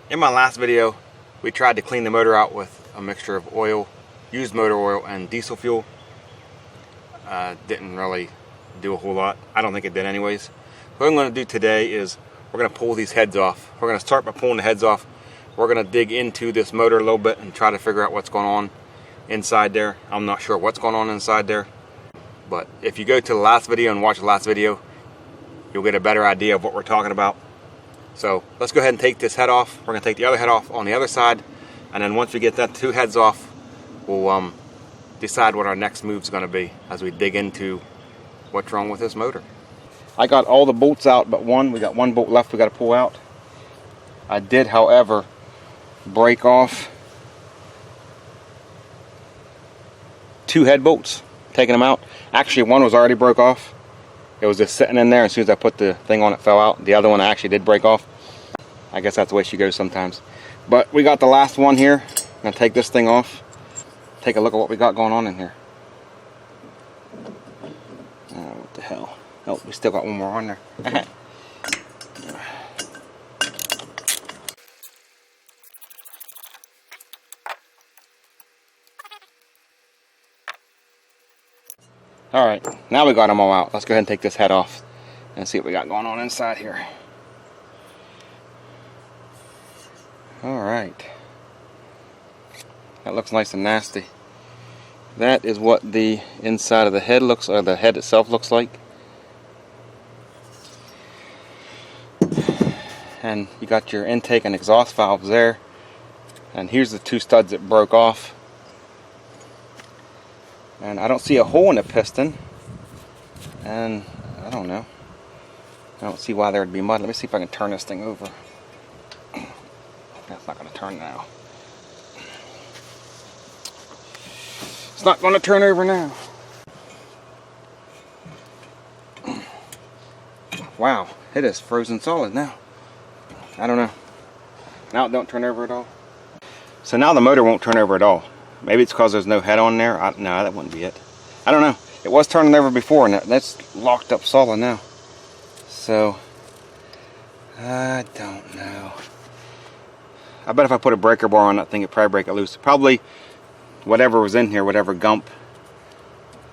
In my last video, we tried to clean the motor out with a mixture of oil, used motor oil, and diesel fuel. Didn't really do a whole lot. I don't think it did anyways. What I'm going to do today is we're going to pull these heads off. We're going to start by pulling the heads off. We're going to dig into this motor a little bit and try to figure out what's going on inside there. I'm not sure what's going on inside there, but if you go to the last video and watch the last video, you'll get a better idea of what we're talking about. So let's go ahead and take this head off. We're going to take the other head off on the other side, and then once we get that two heads off, we'll decide what our next move is going to be as we dig into what's wrong with this motor. I got all the bolts out but one. We got one bolt left we got to pull out. I did, however, break off two head bolts, taking them out. Actually, one was already broke off. It was just sitting in there. As soon as I put the thing on, it fell out. The other one I actually did break off. I guess that's the way she goes sometimes. But we got the last one here. I'm going to take this thing off. Take a look at what we got going on in here. What the hell? Oh, we still got one more on there. Alright, now we got them all out. Let's go ahead and take this head off and see what we got going on inside here. Alright. That looks nice and nasty. That is what the inside of the head looks, or the head itself looks like. And you got your intake and exhaust valves there. And here's the two studs that broke off. And I don't see a hole in the piston. And I don't know. I don't see why there would be mud. Let me see if I can turn this thing over. That's not going to turn now. It's not going to turn over now. Wow, it is frozen solid now. I don't know. Now it don't turn over at all. So now the motor won't turn over at all. Maybe it's because there's no head on there. No, that wouldn't be it. I don't know. It was turning over before, and that's locked up solid now. So, I don't know. I bet if I put a breaker bar on that thing, it'd probably break it loose. Probably whatever was in here, whatever gump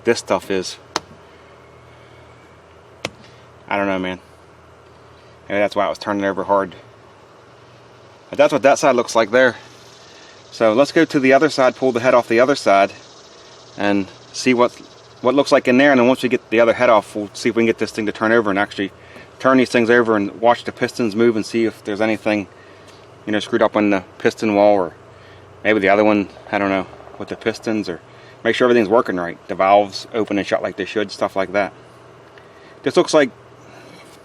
this stuff is. I don't know, man. Maybe that's why it was turning over hard. But that's what that side looks like there. So let's go to the other side, pull the head off the other side, and see what looks like in there. And then once we get the other head off, we'll see if we can get this thing to turn over and actually turn these things over and watch the pistons move and see if there's anything, you know, screwed up on the piston wall, or maybe the other one, I don't know, with the pistons, or make sure everything's working right. The valves open and shut like they should, stuff like that. This looks like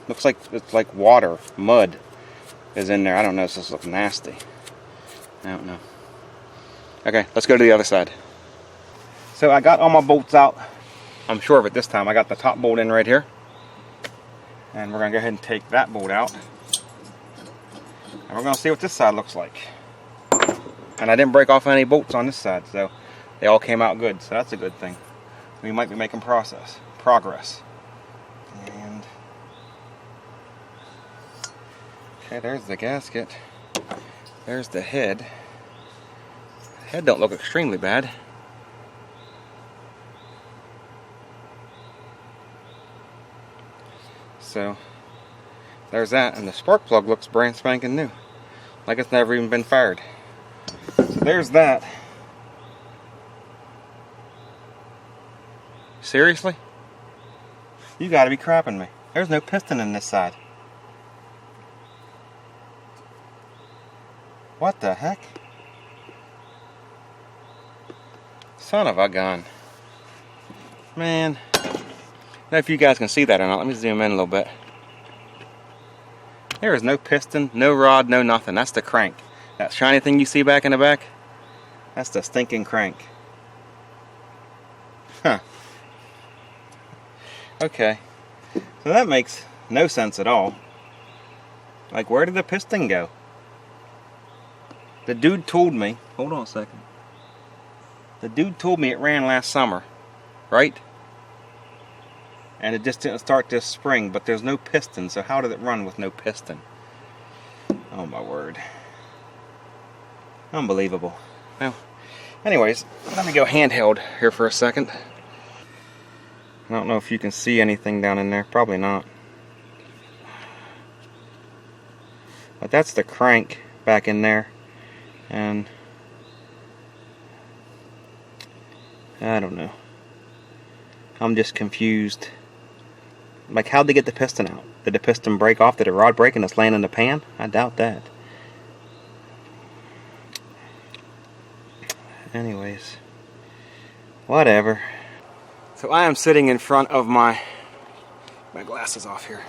it's like water, mud is in there. I don't know, this looks nasty. I don't know. Okay, let's go to the other side. So I got all my bolts out. I'm sure of it this time. I got the top bolt in right here. And we're going to go ahead and take that bolt out. And we're going to see what this side looks like. And I didn't break off any bolts on this side, so they all came out good. So that's a good thing. We might be making progress. And okay, there's the gasket. There's the head. The head don't look extremely bad. So there's that, and the spark plug looks brand spanking new, like it's never even been fired. So there's that. Seriously? You gotta be crapping me. There's no piston in this side. What the heck? Son of a gun. Man. I don't know if you guys can see that or not. Let me zoom in a little bit. There is no piston, no rod, no nothing. That's the crank. That shiny thing you see back in the back, that's the stinking crank. Huh. Okay. So that makes no sense at all. Like, where did the piston go? The dude told me, hold on a second. The dude told me it ran last summer, right? And it just didn't start this spring, but there's no piston, so how did it run with no piston? Oh my word. Unbelievable. Well, anyways, let me go handheld here for a second. I don't know if you can see anything down in there. Probably not. But that's the crank back in there. And I don't know. I'm just confused. Like, how'd they get the piston out? Did the piston break off? Did the rod break and it's laying in the pan? I doubt that. Anyways, whatever. So I am sitting in front of my glasses off here.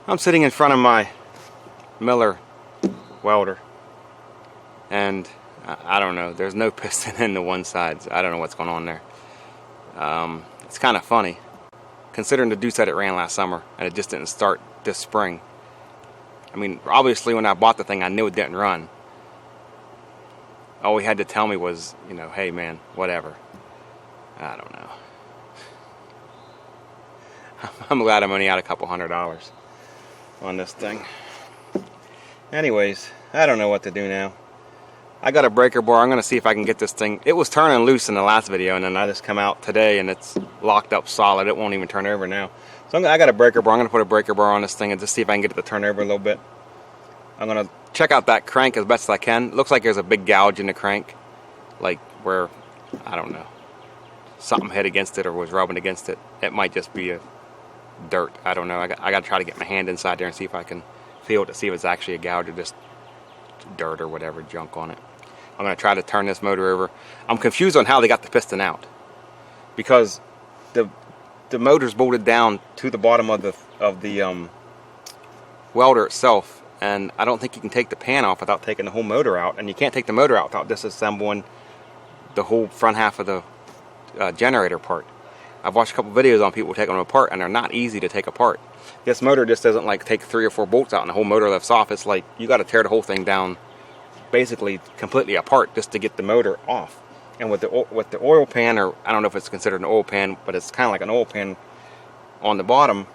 I'm sitting in front of my Miller Welder, and I don't know, there's no piston in the one side. I don't know what's going on there. It's kind of funny considering the deuce that it ran last summer and it just didn't start this spring. I mean, obviously when I bought the thing I knew it didn't run. All he had to tell me was, you know, hey man, whatever. I don't know. I'm glad I'm only out a couple $100 on this thing. Anyways, I don't know what to do now. I got a breaker bar. I'm going to see if I can get this thing. It was turning loose in the last video, and then I just come out today and it's locked up solid. It won't even turn over now. So I got a breaker bar. I'm going to put a breaker bar on this thing and just see if I can get it to turn over a little bit. I'm going to check out that crank as best as I can. It looks like there's a big gouge in the crank, like where, I don't know, something hit against it or was rubbing against it. It might just be a dirt. I don't know. I got to try to get my hand inside there and see if I can feel it to see if it's actually a gouge or just dirt or whatever junk on it. I'm going to try to turn this motor over. I'm confused on how they got the piston out, because the motor's bolted down to the bottom of the welder itself, and I don't think you can take the pan off without taking the whole motor out, and you can't take the motor out without disassembling the whole front half of the generator part. I've watched a couple videos on people taking them apart, and they're not easy to take apart. This motor just doesn't like take 3 or 4 bolts out and the whole motor lifts off. It's like you got to tear the whole thing down, basically completely apart, just to get the motor off. And with the oil pan, or I don't know if it's considered an oil pan, but it's kind of like an oil pan on the bottom.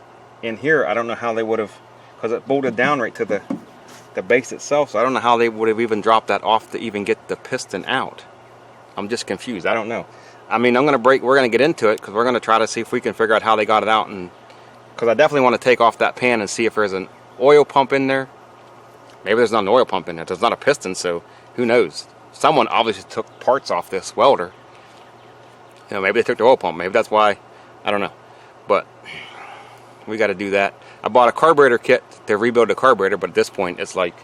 In here, I don't know how they would have, because it bolted down right to the base itself. So I don't know how they would have even dropped that off to even get the piston out. I'm just confused. I don't know. I mean, we're going to get into it because we're going to try to see if we can figure out how they got it out. And because I definitely want to take off that pan and see if there's an oil pump in there. Maybe there's not an oil pump in there. There's not a piston, so who knows? Someone obviously took parts off this welder. You know, maybe they took the oil pump. Maybe that's why. I don't know. But we got to do that. I bought a carburetor kit to rebuild the carburetor, but at this point, it's like,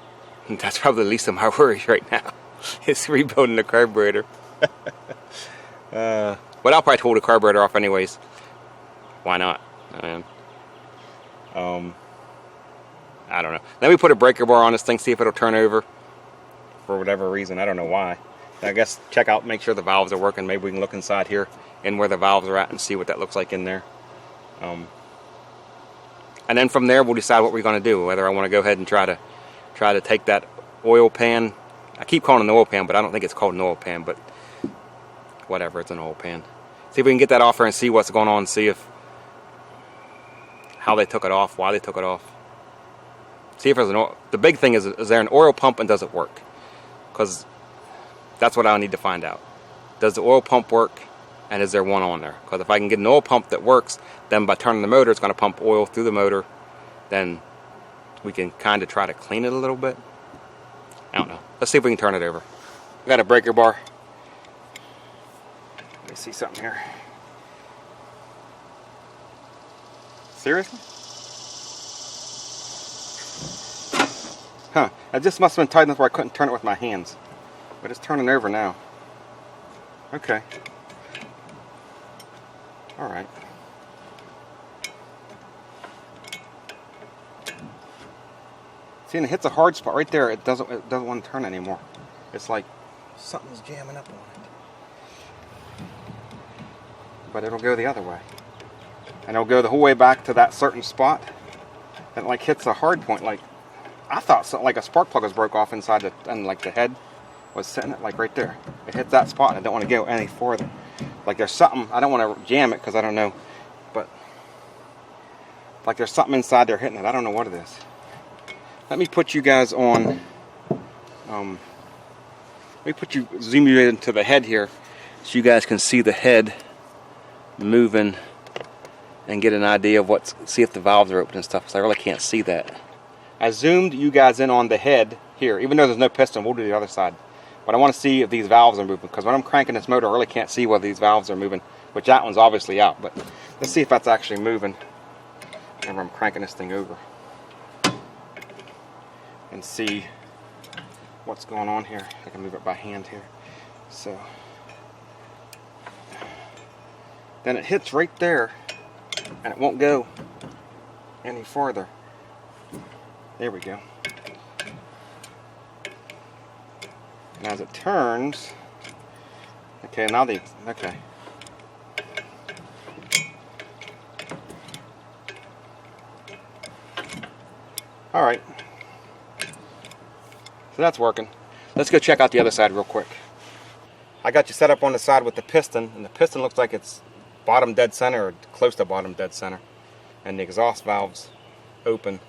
that's probably the least of my worries right now. It's rebuilding the carburetor. But I'll probably hold the carburetor off anyways. Why not? I don't know. Let me put a breaker bar on this thing, see if it'll turn over for whatever reason. I don't know why. I guess check out, make sure the valves are working. Maybe we can look inside here and where the valves are at and see what that looks like in there. And then from there we'll decide what we're going to do. Whether I want to go ahead and try to take that oil pan. I keep calling it an oil pan, but I don't think it's called an oil pan. But whatever, it's an oil pan. See if we can get that off there and see what's going on. See if how they took it off, why they took it off. See if there's an oil. The big thing is there an oil pump and does it work? Because that's what I need to find out. Does the oil pump work, and is there one on there? Because if I can get an oil pump that works, then by turning the motor, it's going to pump oil through the motor. Then we can kind of try to clean it a little bit. I don't know. Let's see if we can turn it over. I got a breaker bar. Let me see something here. Seriously? Huh. I just must have been tight enough where I couldn't turn it with my hands. But it's turning over now. Okay. Alright. See, and it hits a hard spot right there. It doesn't want to turn anymore. It's like something's jamming up on it. But it'll go the other way. And it'll go the whole way back to that certain spot. And it like hits a hard point. Like, I thought something like a spark plug was broke off inside the, and like the head was sitting it like right there. It hits that spot and I don't want to go any further. Like there's something, I don't want to jam it because I don't know. But like there's something inside there hitting it. I don't know what it is. Let me put you guys on Let me zoom you into the head here so you guys can see the head moving and get an idea of see if the valves are open and stuff, because I really can't see that. I zoomed you guys in on the head here, even though there's no piston. We'll do the other side. But I want to see if these valves are moving, because when I'm cranking this motor, I really can't see whether these valves are moving, which that one's obviously out. But let's see if that's actually moving whenever I'm cranking this thing over, and see what's going on here. I can move it by hand here. So then it hits right there, and it won't go any farther. There we go. And as it turns, okay, now okay. All right. So that's working. Let's go check out the other side real quick. I got you set up on the side with the piston, and the piston looks like it's bottom dead center, or close to bottom dead center. And the exhaust valve's open.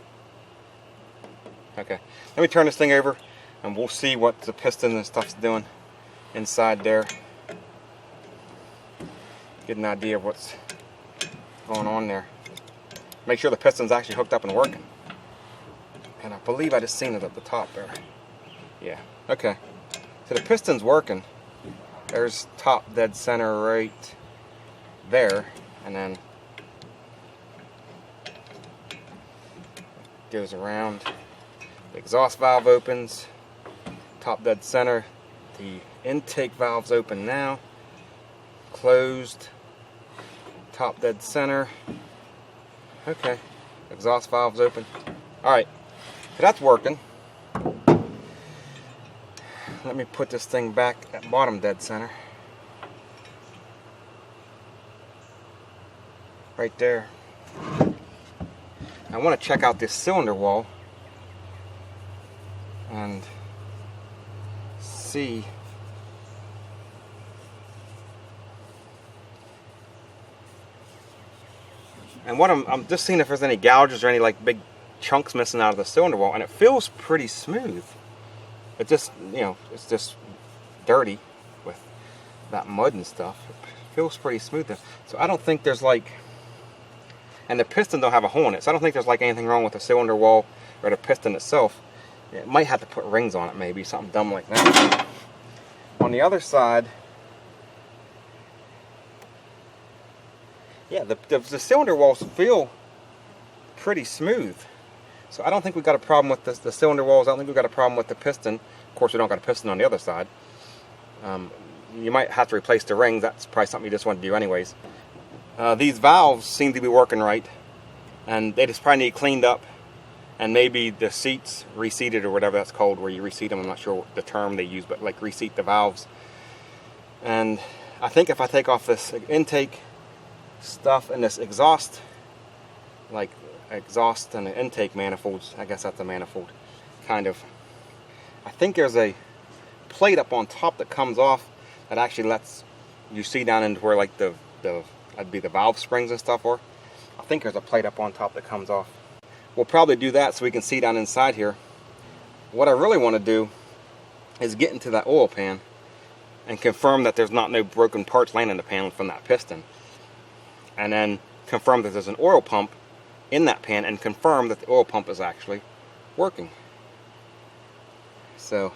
Okay, let me turn this thing over and we'll see what the piston and stuff's doing inside there. Get an idea of what's going on there. Make sure the piston's actually hooked up and working. And I believe I just seen it at the top there. Yeah, okay. So the piston's working. There's top dead center right there, and then goes around. The exhaust valve opens, top dead center. The intake valve's open now, closed, top dead center. Okay, exhaust valve's open. Alright, so that's working. Let me put this thing back at bottom dead center. Right there. I want to check out this cylinder wall and see and what I'm just seeing if there's any gouges or any like big chunks missing out of the cylinder wall, and it feels pretty smooth. It just, you know, it's just dirty with that mud and stuff. It feels pretty smooth there. So I don't think there's like, and the piston don't have a hole in it, so I don't think there's like anything wrong with the cylinder wall or the piston itself. It might have to put rings on it, maybe something dumb like that. On the other side, yeah, the cylinder walls feel pretty smooth. So I don't think we've got a problem with the cylinder walls. I don't think we've got a problem with the piston. Of course, we don't got a piston on the other side. You might have to replace the rings. That's probably something you just want to do anyways. These valves seem to be working right, and they just probably need cleaned up, and maybe the seats reseated or whatever that's called, where you reseat them. I'm not sure the term they use, but like reseat the valves. And I think if I take off this intake stuff and this exhaust, like exhaust and the intake manifolds, I guess that's a manifold, kind of. I think there's a plate up on top that comes off that actually lets you see down into where like that'd be the valve springs and stuff are. I think there's a plate up on top that comes off. We'll probably do that so we can see down inside here. What I really want to do is get into that oil pan and confirm that there's no broken parts laying in the pan from that piston. And then confirm that there's an oil pump in that pan and confirm that the oil pump is actually working. So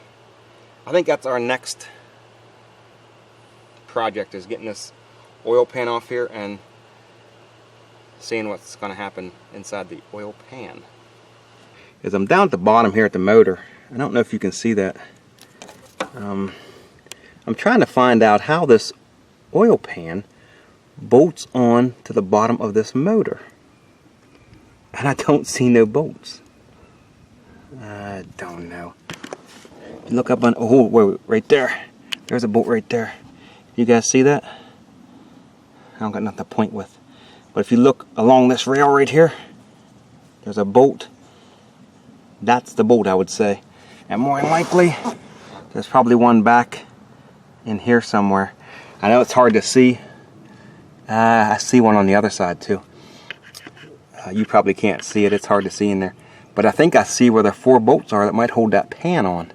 I think that's our next project, is getting this oil pan off here and seeing what's going to happen inside the oil pan. As I'm down at the bottom here at the motor, I don't know if you can see that. I'm trying to find out how this oil pan bolts on to the bottom of this motor, and I don't see no bolts. I don't know. You look up on, oh wait, right there. There's a bolt right there. You guys see that? I don't got nothing to point with. But if you look along this rail right here, there's a bolt. That's the bolt, I would say. And more than likely, there's probably one back in here somewhere. I know it's hard to see. I see one on the other side too. You probably can't see it. It's hard to see in there. But I think I see where the 4 bolts are that might hold that pan on.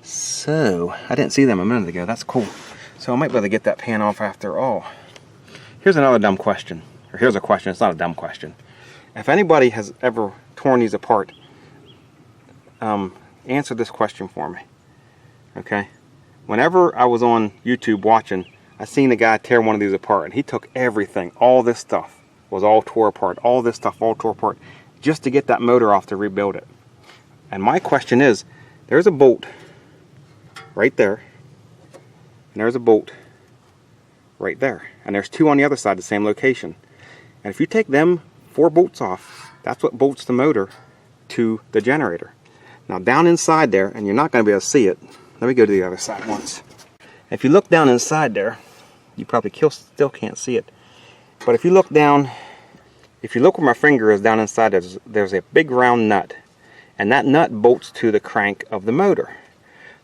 So So, I didn't see them a minute ago. That's cool. So I might be able to get that pan off after all. Here's another dumb question. Or here's a question. It's not a dumb question. If anybody has ever torn these apart, answer this question for me. Okay? Whenever I was on YouTube watching, I seen a guy tear one of these apart, and he took everything. All this stuff was all tore apart. All this stuff all tore apart just to get that motor off to rebuild it. And my question is, there's a bolt right there, and there's a bolt right there, and there's two on the other side, the same location. And if you take them 4 bolts off, that's what bolts the motor to the generator. Now down inside there, and you're not going to be able to see it, let me go to the other side once. If you look down inside there, you probably still can't see it, but if you look down, if you look where my finger is down inside, there's a big round nut, and that nut bolts to the crank of the motor.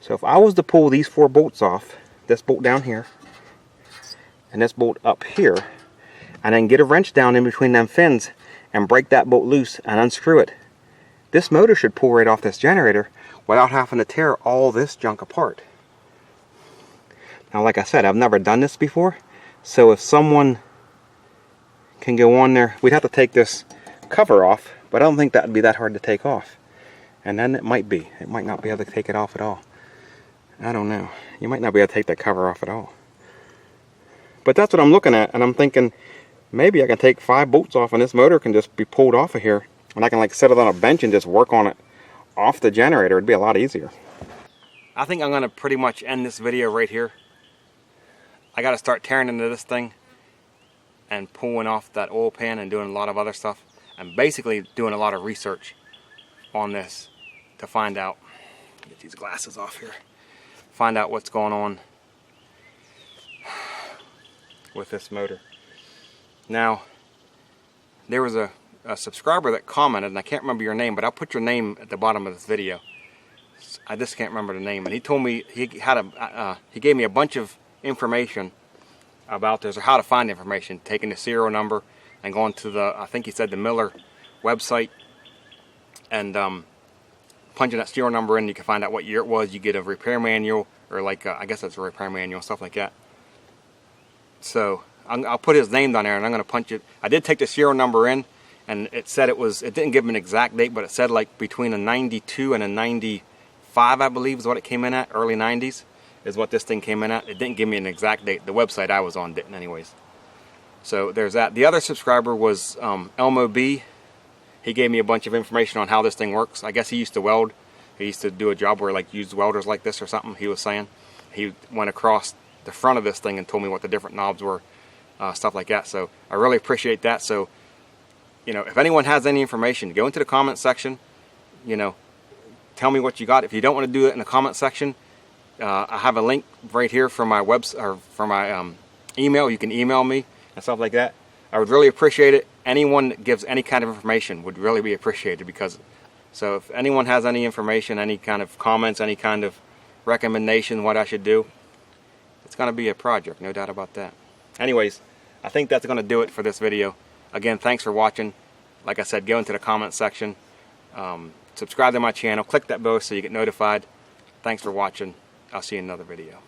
So if I was to pull these 4 bolts off, this bolt down here, and this bolt up here, and then get a wrench down in between them fins and break that bolt loose and unscrew it, this motor should pull right off this generator without having to tear all this junk apart. Now, like I said, I've never done this before, so if someone can go on there, we'd have to take this cover off, but I don't think that would be that hard to take off. And then it might be. It might not be able to take it off at all. I don't know. You might not be able to take that cover off at all. But that's what I'm looking at, and I'm thinking maybe I can take 5 bolts off and this motor can just be pulled off of here, and I can like set it on a bench and just work on it off the generator. It'd be a lot easier. I think I'm going to pretty much end this video right here. I got to start tearing into this thing and pulling off that oil pan and doing a lot of other stuff, and basically doing a lot of research on this to find out, get these glasses off here, find out what's going on with this motor. Now, there was a subscriber that commented, and I can't remember your name, but I'll put your name at the bottom of this video. I just can't remember the name, and he told me he gave me a bunch of information about this, or how to find information, taking the serial number and going to the, I think he said, the Miller website, and punching that serial number in, you can find out what year it was. You get a repair manual, or like I guess that's a repair manual, stuff like that. So I'll put his name down there, and I'm going to punch it. I did take the serial number in, and it said it didn't give me an exact date, but it said like between a 92 and a 95, I believe, is what it came in at. Early 90s is what this thing came in at. It didn't give me an exact date. The website I was on didn't anyways. So there's that. The other subscriber was Elmo B. He gave me a bunch of information on how this thing works. I guess he used to weld. He used to do a job where like used welders like this or something, he was saying. He went across the front of this thing and told me what the different knobs were, stuff like that. So I really appreciate that. So, you know, if anyone has any information, go into the comment section, you know, tell me what you got. If you don't want to do it in the comment section, I have a link right here for my website, or for my email. You can email me and stuff like that. I would really appreciate it. Anyone that gives any kind of information would really be appreciated, because so if anyone has any information, any kind of comments, any kind of recommendation what I should do, it's going to be a project, no doubt about that. Anyways, I think that's going to do it for this video. Again, thanks for watching. Like I said, go into the comment section, subscribe to my channel, click that bell so you get notified. Thanks for watching. I'll see you in another video.